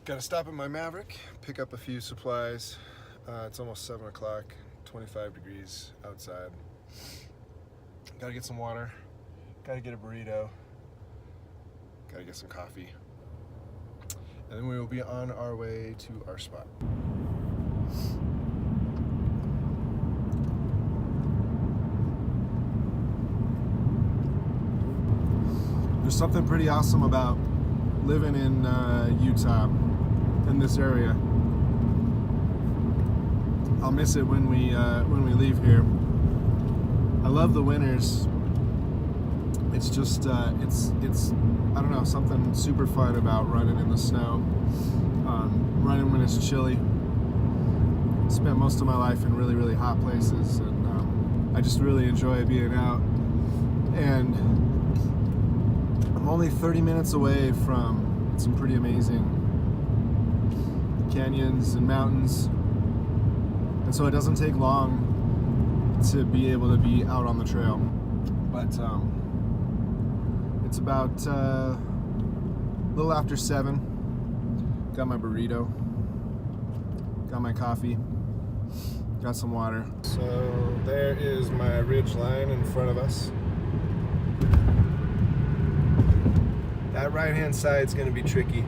Got to stop at my Maverick, pick up a few supplies. It's almost 7 o'clock, 25 degrees outside. Got to get some water, got to get a burrito, got to get some coffee. And then we will be on our way to our spot. There's something pretty awesome about living in Utah, in this area. I'll miss it when we leave here. I love the winters. It's just it's I don't know, something super fun about running in the snow, running when it's chilly. Spent most of my life in really hot places, and I just really enjoy being out. And I'm only 30 minutes away from some pretty amazing canyons and mountains, and so it doesn't take long to be able to be out on the trail. But it's about a little after 7. Got my burrito, got my coffee, got some water. So there is my ridge line in front of us. That right hand side is going to be tricky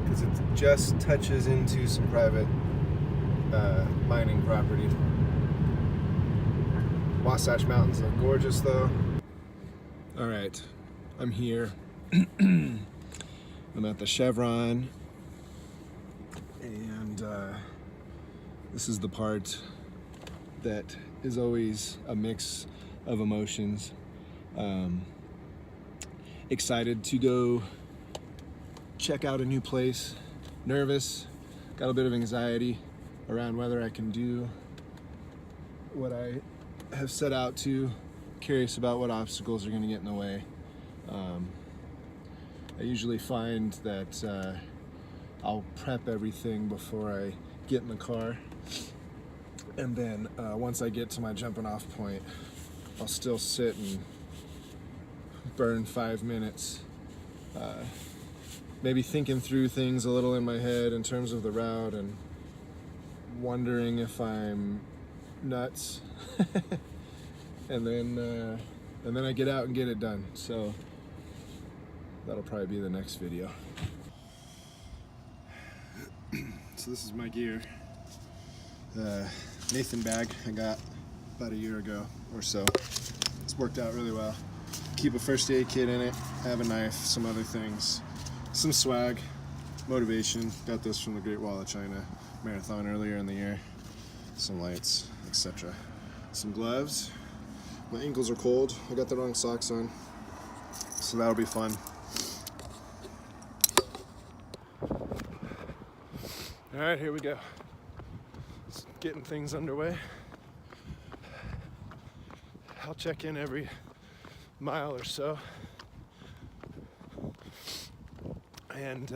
because it just touches into some private mining property. Wasatch Mountains look gorgeous though. All right, I'm here. I'm at the Chevron, and this is the part that is always a mix of emotions. Excited to go check out a new place, nervous, got a bit of anxiety around whether I can do what I have set out to, curious about what obstacles are going to get in the way. I usually find that I'll prep everything before I get in the car, and then once I get to my jumping off point, I'll still sit and burn 5 minutes, maybe thinking through things a little in my head in terms of the route and wondering if I'm nuts. and then I get out and get it done. So that'll probably be the next video. So this is my gear, Nathan bag I got about a year ago or so. It's worked out really well. Keep a first aid kit in it, have a knife, some other things, some swag, motivation. Got this from the Great Wall of China marathon earlier in the year. Some lights, etc. Some gloves. My ankles are cold. I got the wrong socks on, so that'll be fun. All right, here we go. Just getting things underway. I'll check in every mile or so, and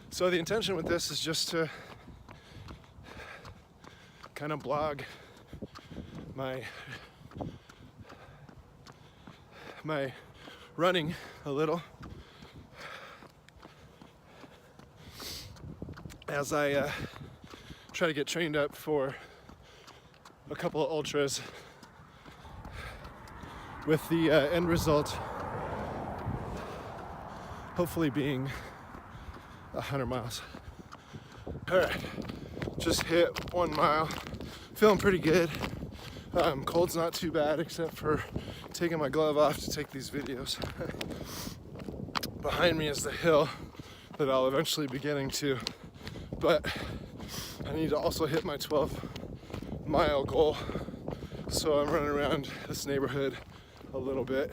so the intention with this is just to kind of blog my running a little as I try to get trained up for a couple of ultras, with the end result hopefully being 100 miles. All right, just hit 1 mile. Feeling pretty good. Cold's not too bad, except for taking my glove off to take these videos. Behind me is the hill that I'll eventually be getting to, but I need to also hit my 12-mile goal. So I'm running around this neighborhood a little bit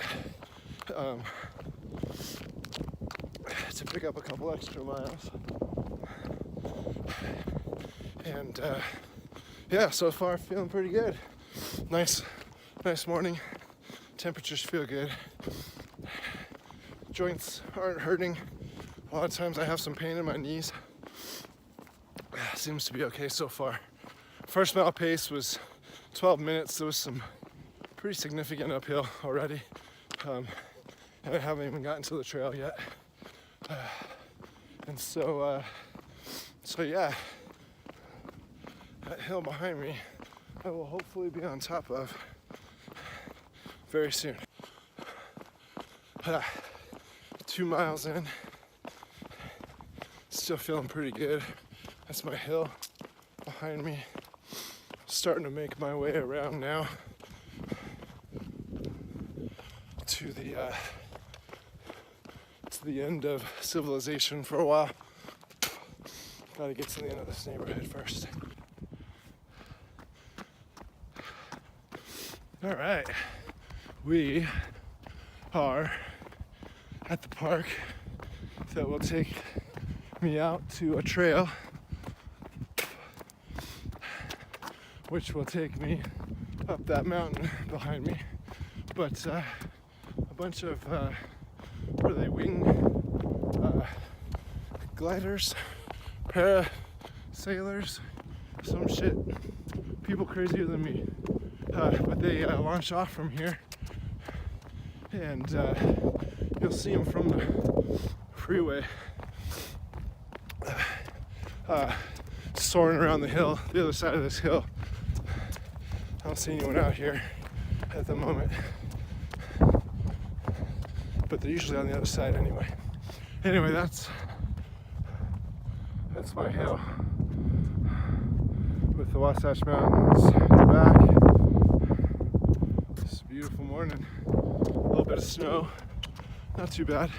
to pick up a couple extra miles. And yeah, so far feeling pretty good. Nice morning. Temperatures feel good. Joints aren't hurting. A lot of times I have some pain in my knees. Seems to be okay so far. First mile pace was 12 minutes. There was some pretty significant uphill already. And I haven't even gotten to the trail yet. And so yeah, that hill behind me, I will hopefully be on top of very soon. 2 miles in, still feeling pretty good. That's my hill behind me. Starting to make my way around now to the end of civilization for a while. Gotta get to the end of this neighborhood first. All right, we are at the park that will take me out to a trail, which will take me up that mountain behind me. But a bunch of, what are they, wing gliders, parasailers, some shit, people crazier than me. But they launch off from here, and you'll see them from the freeway soaring around the hill, the other side of this hill. I don't see anyone out here at the moment, but they're usually on the other side anyway. Anyway, that's my hill with the Wasatch Mountains at the back. It's a beautiful morning. A little bit of snow, not too bad.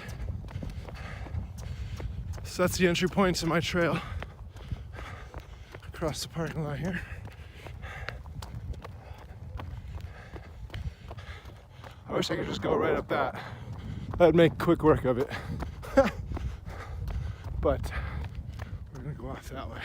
So that's the entry point to my trail across the parking lot here. I wish I could just go right up that. That'd make quick work of it. But we're gonna go off that way.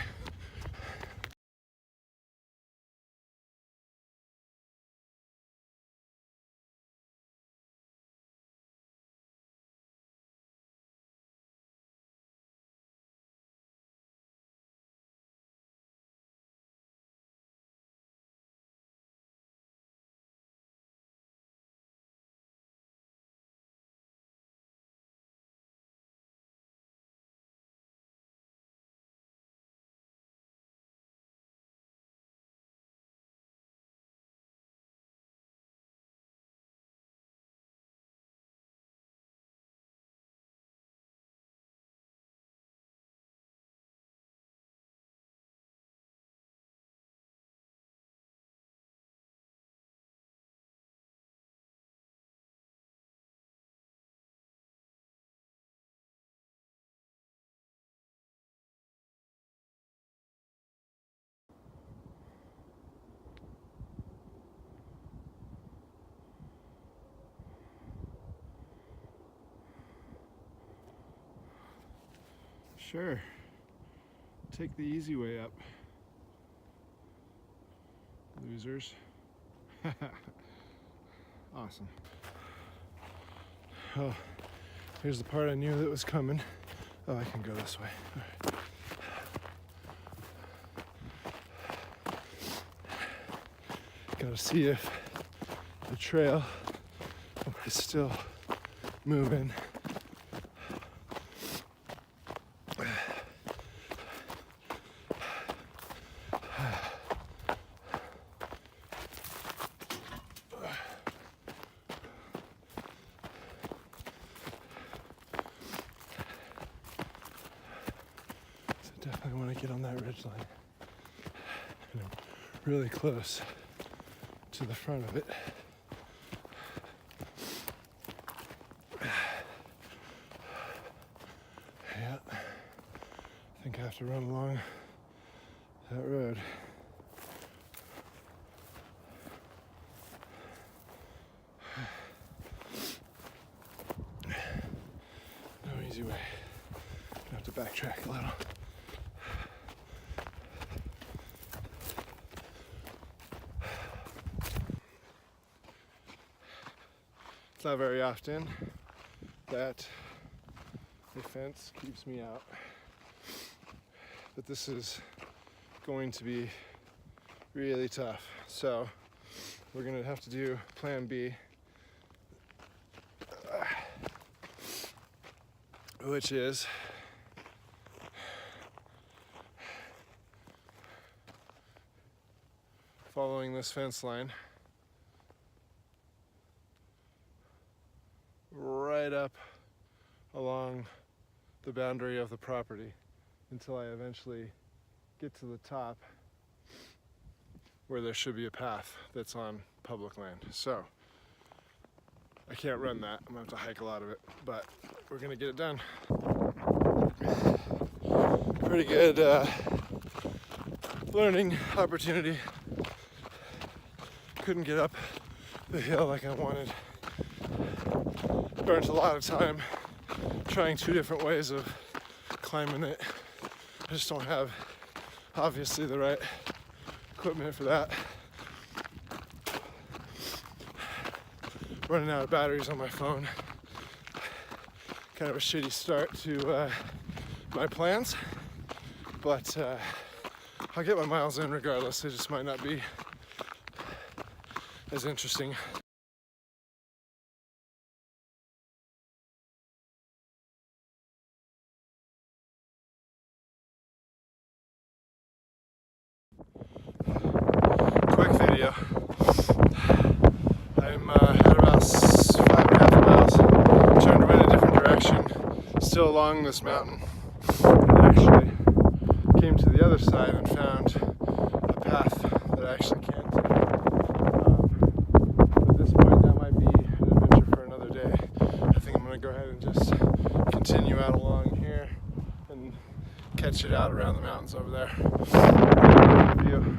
Sure. Take the easy way up. Losers. Awesome. Oh, here's the part I knew that was coming. Oh, I can go this way. All right. Gotta see if the trail is still moving. Definitely want to get on that ridgeline. And I'm really close to the front of it. Yeah, I think I have to run along that road. No easy way. I have to backtrack a little. It's not very often that a fence keeps me out, but this is going to be really tough. So we're gonna have to do plan B, which is following this fence line right up along the boundary of the property until I eventually get to the top where there should be a path that's on public land. So I can't run that. I'm gonna have to hike a lot of it, but we're gonna get it done. Pretty good learning opportunity. Couldn't get up the hill like I wanted. Burnt a lot of time trying 2 different ways of climbing it. I just don't have, obviously, the right equipment for that. Running out of batteries on my phone. Kind of a shitty start to my plans, but I'll get my miles in regardless. It just might not be as interesting. Quick video. I'm at about 5.5 miles. Trying to run a different direction, still along this mountain. And actually came to the other side and found a path that I actually can't take. At this point, that might be an adventure for another day. I think I'm going to go ahead and just continue out along here and catch it out around the mountains over there. View.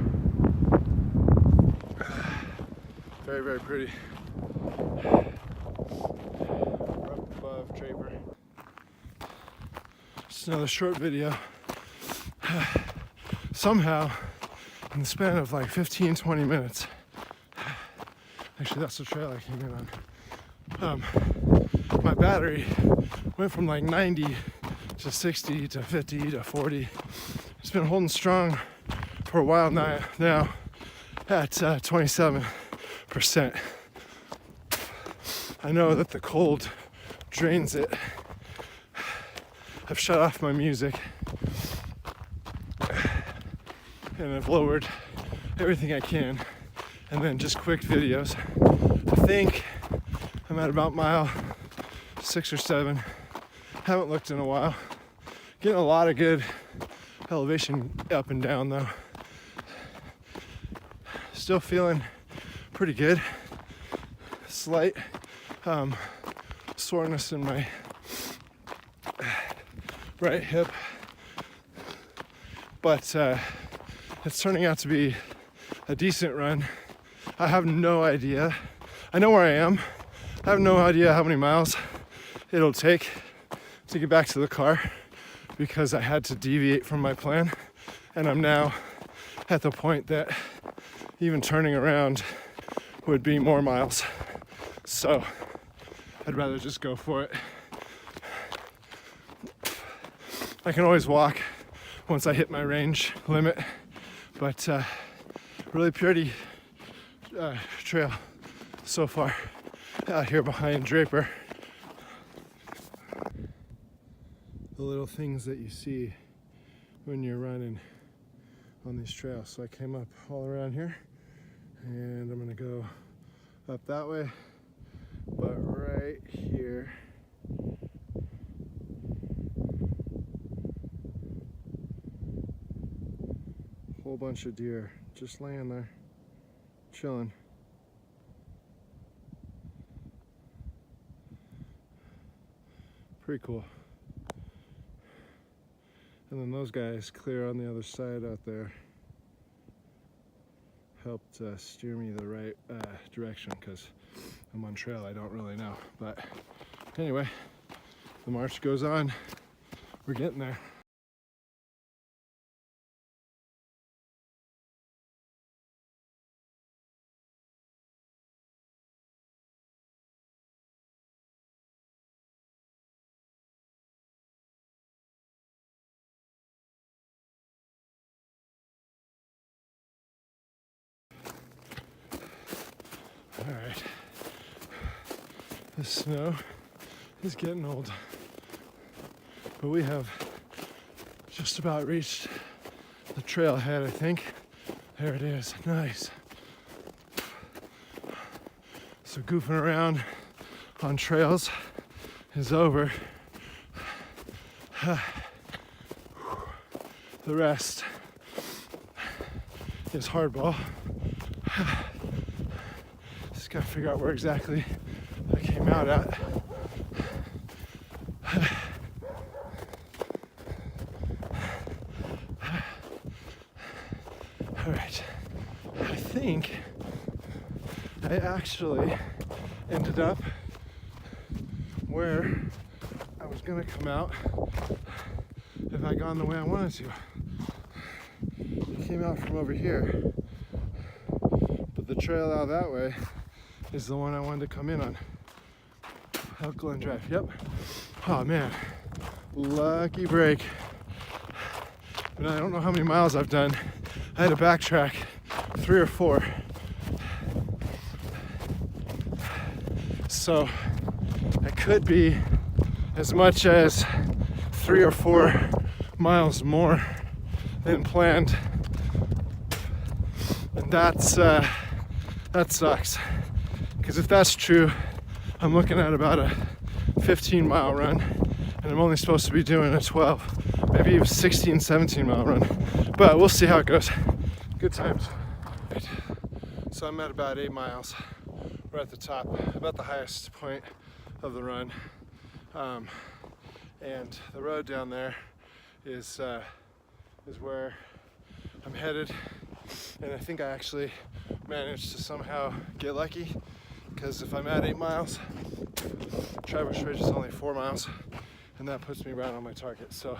Very, very pretty. We're up above Draper. Just another short video. Somehow, in the span of like 15-20 minutes, actually that's the trail I came in on, my battery went from like 90 to 60 to 50 to 40. It's been holding strong for a while now at 27%. I know that the cold drains it. I've shut off my music and I've lowered everything I can, and then just quick videos. I think I'm at about mile 6 or 7. Haven't looked in a while. Getting a lot of good elevation up and down though. Still feeling pretty good. Slight soreness in my right hip, but it's turning out to be a decent run. I have no idea. I know where I am. I have no idea how many miles it'll take to get back to the car because I had to deviate from my plan, and I'm now at the point that even turning around would be more miles. So I'd rather just go for it. I can always walk once I hit my range limit, but really pretty trail so far out here behind Draper. The little things that you see when you're running on these trails. So I came up all around here, and I'm gonna go up that way, but right here whole bunch of deer just laying there chilling. Pretty cool. And then those guys clear on the other side out there helped steer me the right direction, because I'm on trail I don't really know. But anyway, the march goes on. We're getting there. All right, the snow is getting old, but we have just about reached the trailhead, I think. There it is, nice. So goofing around on trails is over. The rest is hardball. Just gotta figure out where exactly I came out at. All right, I think I actually ended up where I was gonna come out if I'd gone the way I wanted to. I came out from over here, but the trail out that way is the one I wanted to come in on. Elk Glen Drive, yep. Oh man, lucky break. And I don't know how many miles I've done. I had to backtrack 3 or 4. So I could be as much as 3 or 4 miles more than planned. And that sucks. Because if that's true, I'm looking at about a 15-mile run, and I'm only supposed to be doing a 12, maybe even 16, 17-mile run. But we'll see how it goes. Good times. Right. So I'm at about 8 miles. We're at the top, about the highest point of the run. And the road down there is where I'm headed. And I think I actually managed to somehow get lucky, because if I'm at 8 miles, Traverse Ridge is only 4 miles, and that puts me right on my target. So,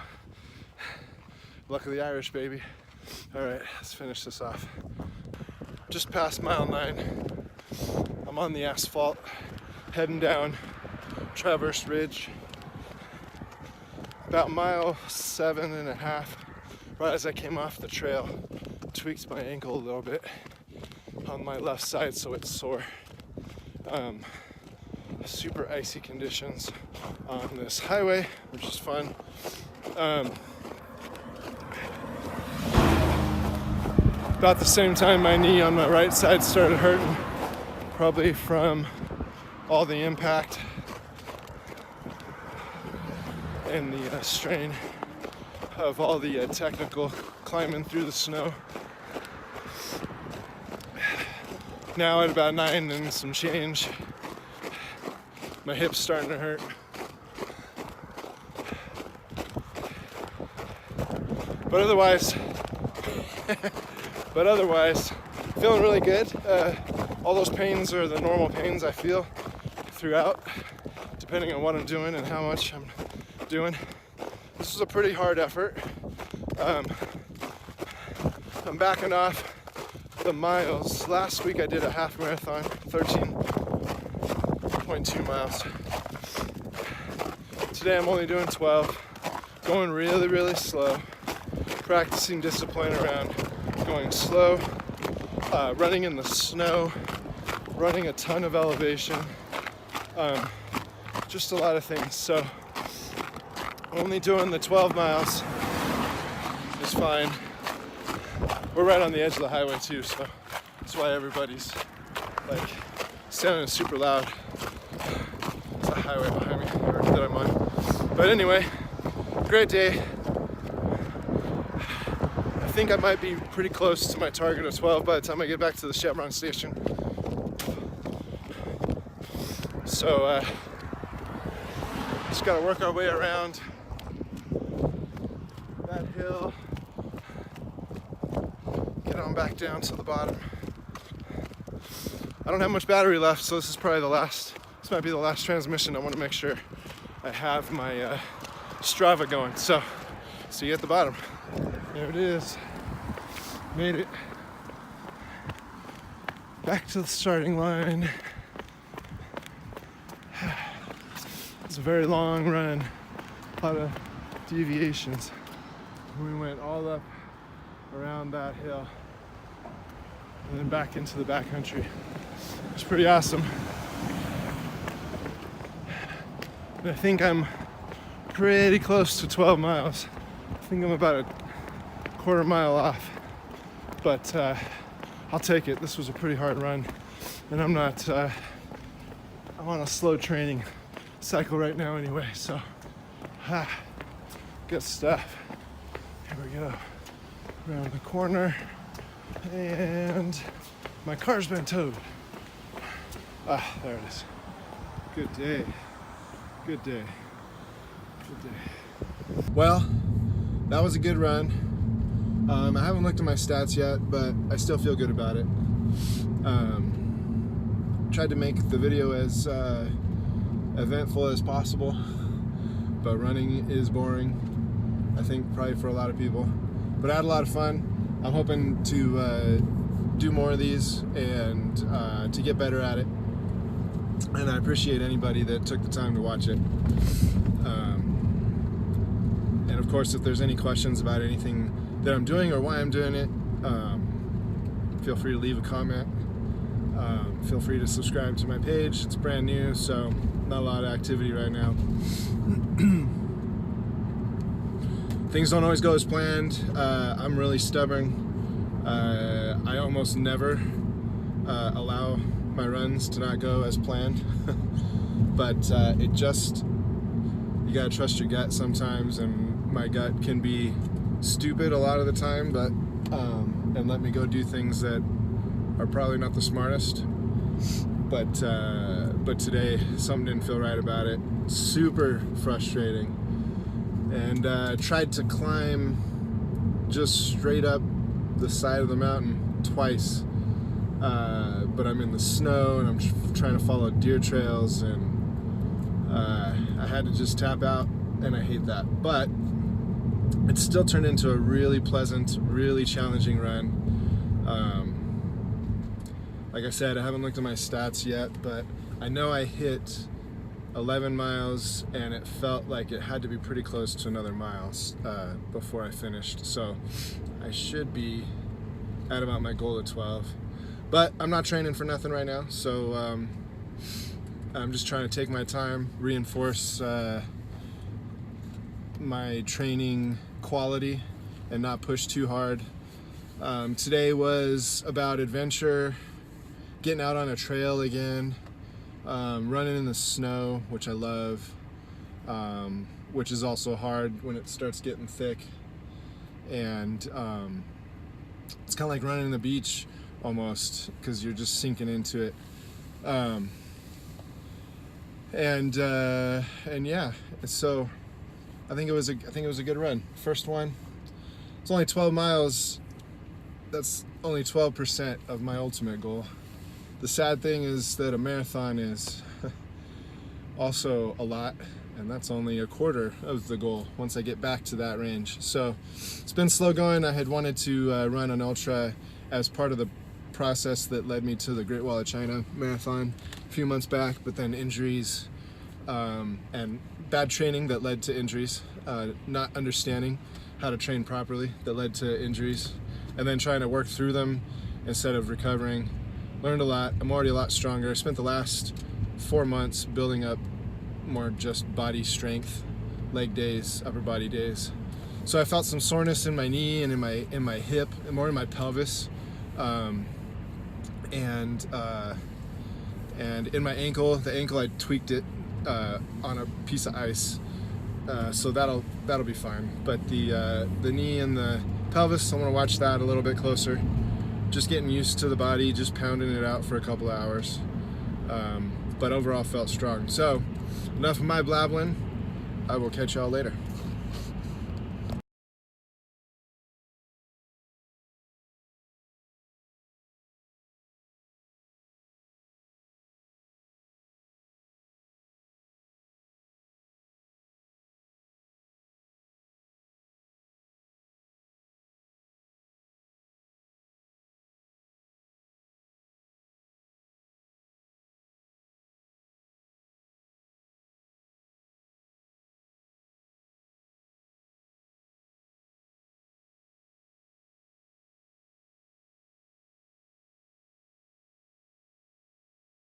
luckily Irish, baby. All right, let's finish this off. Just past mile 9. I'm on the asphalt, heading down Traverse Ridge. About mile 7.5, right as I came off the trail, tweaked my ankle a little bit on my left side, so it's sore. Super icy conditions on this highway, which is fun. About the same time, my knee on my right side started hurting, probably from all the impact and the strain of all the technical climbing through the snow. Now at about 9 and some change, my hip's starting to hurt. But otherwise, feeling really good. All those pains are the normal pains I feel throughout, depending on what I'm doing and how much I'm doing. This was a pretty hard effort. I'm backing off the miles. Last week I did a half marathon, 13.2 miles. Today I'm only doing 12, going really, really slow, practicing discipline around going slow, running in the snow, running a ton of elevation, just a lot of things. So only doing the 12 miles is fine. We're right on the edge of the highway too, so that's why everybody's like sounding super loud. It's a highway behind me that I'm on. But anyway, great day. I think I might be pretty close to my target of 12 by the time I get back to the Chevron station. So just gotta work our way around that hill, get on back down to the bottom. I don't have much battery left, so this is probably this might be the last transmission. I want to make sure I have my Strava going. So see you at the bottom. There it is. Made it back to the starting line. It's a very long run, a lot of deviations. We went all up around that hill and then back into the backcountry. It's pretty awesome. And I think I'm pretty close to 12 miles. I think I'm about a quarter mile off, but I'll take it. This was a pretty hard run, and I'm not I'm on a slow training cycle right now anyway, so good stuff. Here we go. Around the corner, and my car's been towed. There it is. Good day. Good day. Good day. Well, that was a good run. I haven't looked at my stats yet, but I still feel good about it. Tried to make the video as eventful as possible, but running is boring, I think, probably for a lot of people. But I had a lot of fun. I'm hoping to do more of these and to get better at it. And I appreciate anybody that took the time to watch it. And of course, if there's any questions about anything that I'm doing or why I'm doing it, feel free to leave a comment. Feel free to subscribe to my page. It's brand new, so not a lot of activity right now. Things don't always go as planned. I'm really stubborn. I almost never allow my runs to not go as planned. But it just, you gotta trust your gut sometimes, and my gut can be stupid a lot of the time, but and let me go do things that are probably not the smartest. But today something didn't feel right about it. Super frustrating. And tried to climb just straight up the side of the mountain twice, but I'm in the snow and I'm trying to follow deer trails, and I had to just tap out, and I hate that. But it still turned into a really pleasant, really challenging run. Like I said, I haven't looked at my stats yet, but I know I hit 11 miles, and it felt like it had to be pretty close to another mile before I finished. So I should be at about my goal of 12. But I'm not training for nothing right now, so I'm just trying to take my time, reinforce my training quality, and not push too hard. Today was about adventure, getting out on a trail again, running in the snow, which I love, which is also hard when it starts getting thick. And it's kind of like running on the beach almost, because you're just sinking into it. And yeah, so I think it was a good run. First one. It's only 12 miles. That's only 12% of my ultimate goal. The sad thing is that a marathon is also a lot, and that's only a quarter of the goal once I get back to that range. So it's been slow going. I had wanted to run an ultra as part of the process that led me to the Great Wall of China marathon a few months back, but then injuries and bad training that led to injuries, not understanding how to train properly that led to injuries, and then trying to work through them instead of recovering. Learned a lot. I'm already a lot stronger. I spent the last 4 months building up more just body strength, leg days, upper body days. So I felt some soreness in my knee and in my hip, and more in my pelvis, and in my ankle. The ankle, I tweaked it on a piece of ice, so that'll be fine. But the knee and the pelvis, I want to watch that a little bit closer. Just getting used to the body, just pounding it out for a couple of hours. But overall felt strong. So enough of my blabbling. I will catch y'all later.